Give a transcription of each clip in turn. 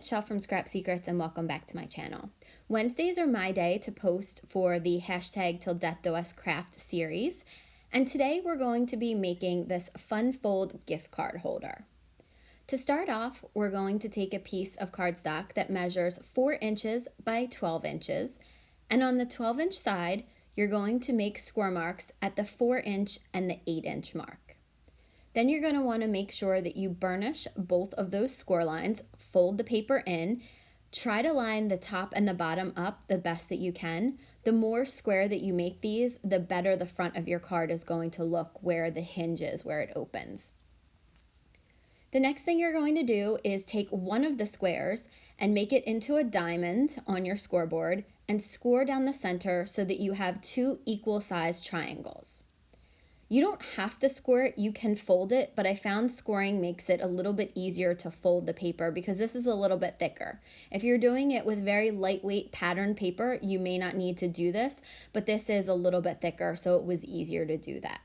it's Shell from Scrap Secrets and welcome back to my channel. Wednesdays are my day to post for the hashtag Till Death Do Us Craft series, and today we're going to be making this fun fold gift card holder. To start off, we're going to take a piece of cardstock that measures 4 inches by 12 inches, and on the 12-inch side, you're going to make score marks at the 4-inch and the 8-inch mark. Then you're going to want to make sure that you burnish both of those score lines, fold the paper in, try to line the top and the bottom up the best that you can. The more square that you make these, the better the front of your card is going to look where the hinge is, where it opens. The next thing you're going to do is take one of the squares and make it into a diamond on your scoreboard and score down the center so that you have 2 equal sized triangles. You don't have to score it, you can fold it, but I found scoring makes it a little bit easier to fold the paper because this is a little bit thicker. If you're doing it with very lightweight pattern paper, you may not need to do this, but this is a little bit thicker, so it was easier to do that.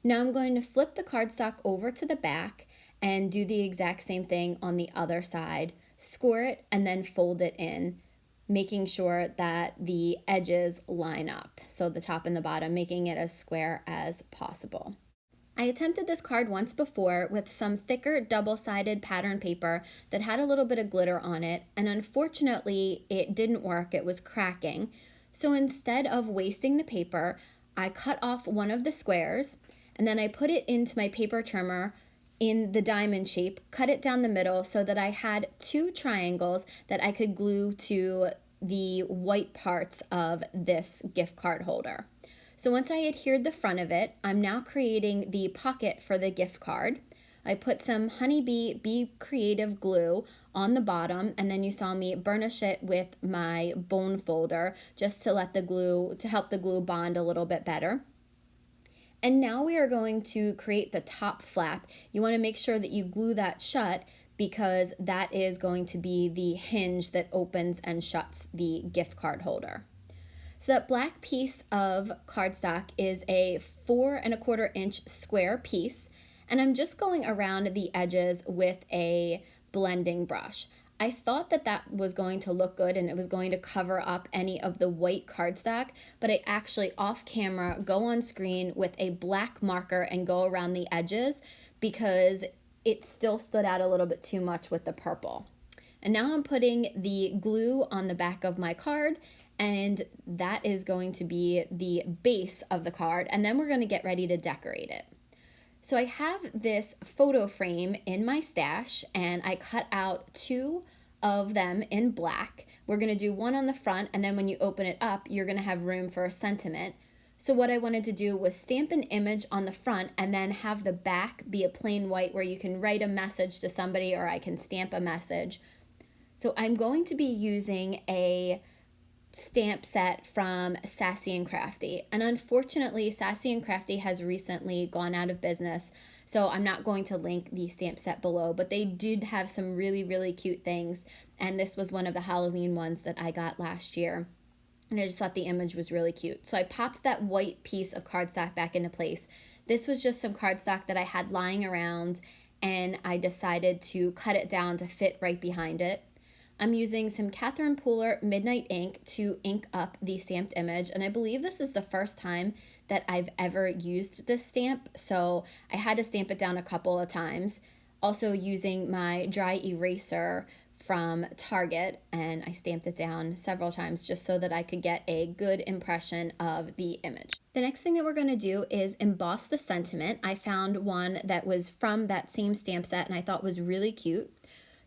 Now I'm going to flip the cardstock over to the back and do the exact same thing on the other side, score it, and then fold it in, making sure that the edges line up, so the top and the bottom, making it as square as possible. I attempted this card once before with some thicker double-sided pattern paper that had a little bit of glitter on it, and unfortunately it didn't work, it was cracking. So instead of wasting the paper, I cut off one of the squares, and then I put it into my paper trimmer in the diamond shape, cut it down the middle so that I had 2 triangles that I could glue to the white parts of this gift card holder. So once I adhered the front of it, I'm now creating the pocket for the gift card. I put some Honeybee Be Creative glue on the bottom, and then you saw me burnish it with my bone folder just to help the glue bond a little bit better. And now we are going to create the top flap. You want to make sure that you glue that shut because that is going to be the hinge that opens and shuts the gift card holder. So that black piece of cardstock is a 4 1/4 inch square piece, and I'm just going around the edges with a blending brush. I thought that that was going to look good and it was going to cover up any of the white cardstock, but I actually off camera go on screen with a black marker and go around the edges because it still stood out a little bit too much with the purple. And now I'm putting the glue on the back of my card, and that is going to be the base of the card, and then we're going to get ready to decorate it. So I have this photo frame in my stash, and I cut out 2 of them in black. We're going to do one on the front, and then when you open it up, you're going to have room for a sentiment. So what I wanted to do was stamp an image on the front and then have the back be a plain white where you can write a message to somebody or I can stamp a message. So I'm going to be using a stamp set from Sassy and Crafty, and unfortunately Sassy and Crafty has recently gone out of business, so I'm not going to link the stamp set below, but they did have some really cute things, and this was one of the Halloween ones that I got last year, and I just thought the image was really cute. So I popped that white piece of cardstock back into place. This was just some cardstock that I had lying around, and I decided to cut it down to fit right behind it. I'm using some Catherine Pooler Midnight ink to ink up the stamped image, and I believe this is the first time that I've ever used this stamp, so I had to stamp it down a couple of times. Also using my dry eraser from Target, and I stamped it down several times just so that I could get a good impression of the image. The next thing that we're going to do is emboss the sentiment. I found one that was from that same stamp set and I thought was really cute.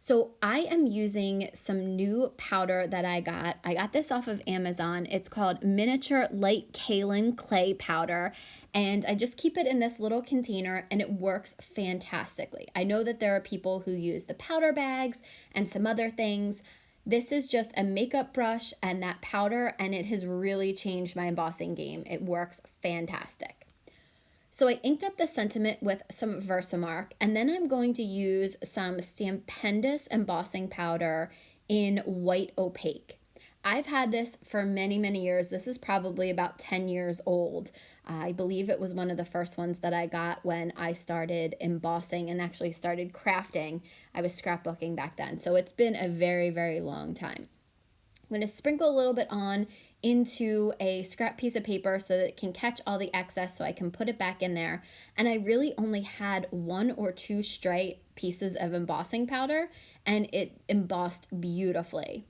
So I am using some new powder that I got. I got this off of Amazon. It's called Miniature Light Kaolin Clay Powder, and I just keep it in this little container and it works fantastically. I know that there are people who use the powder bags and some other things. This is just a makeup brush and that powder, and it has really changed my embossing game. It works fantastic. So I inked up the sentiment with some Versamark, and then I'm going to use some Stampendous embossing powder in white opaque. I've had this for many, many years. This is probably about 10 years old. I believe it was one of the first ones that I got when I started embossing and actually started crafting. I was scrapbooking back then. So it's been a very, very long time. I'm going to sprinkle a little bit on into a scrap piece of paper so that it can catch all the excess so I can put it back in there. And I really only had 1 or 2 stray pieces of embossing powder, and it embossed beautifully.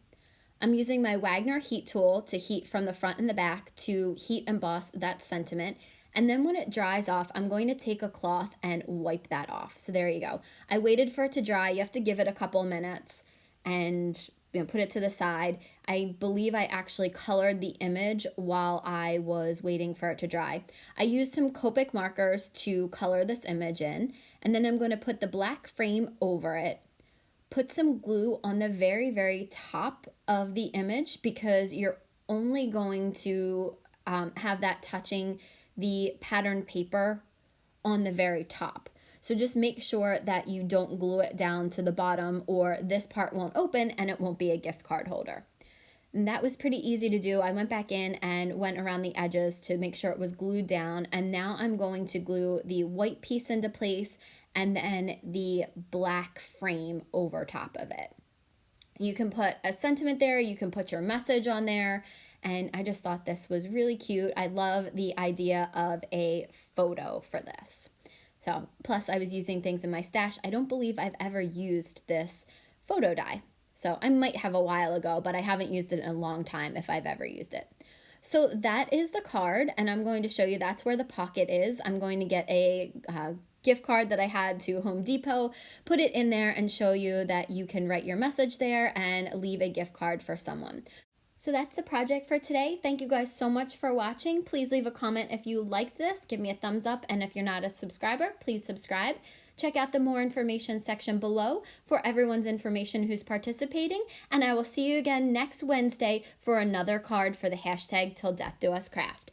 I'm using my Wagner heat tool to heat from the front and the back to heat emboss that sentiment. And then when it dries off, I'm going to take a cloth and wipe that off. So there you go. I waited for it to dry. You have to give it a couple minutes and put it to the side. I believe I actually colored the image while I was waiting for it to dry. I used some Copic markers to color this image in, and then I'm going to put the black frame over it. Put some glue on the very, very top of the image because you're only going to have that touching the pattern paper on the very top. So just make sure that you don't glue it down to the bottom or this part won't open and it won't be a gift card holder. And that was pretty easy to do. I went back in and went around the edges to make sure it was glued down. And now I'm going to glue the white piece into place and then the black frame over top of it. You can put a sentiment there, you can put your message on there, and I just thought this was really cute. I love the idea of a photo for this. So, plus I was using things in my stash. I don't believe I've ever used this photo die. So I might have a while ago, but I haven't used it in a long time if I've ever used it. So that is the card, and I'm going to show you that's where the pocket is. I'm going to get a gift card that I had to Home Depot, put it in there and show you that you can write your message there and leave a gift card for someone. So that's the project for today. Thank you guys so much for watching. Please leave a comment if you liked this. Give me a thumbs up, and if you're not a subscriber, please subscribe. Check out the more information section below for everyone's information who's participating, and I will see you again next Wednesday for another card for the hashtag Till Death Do Us Craft.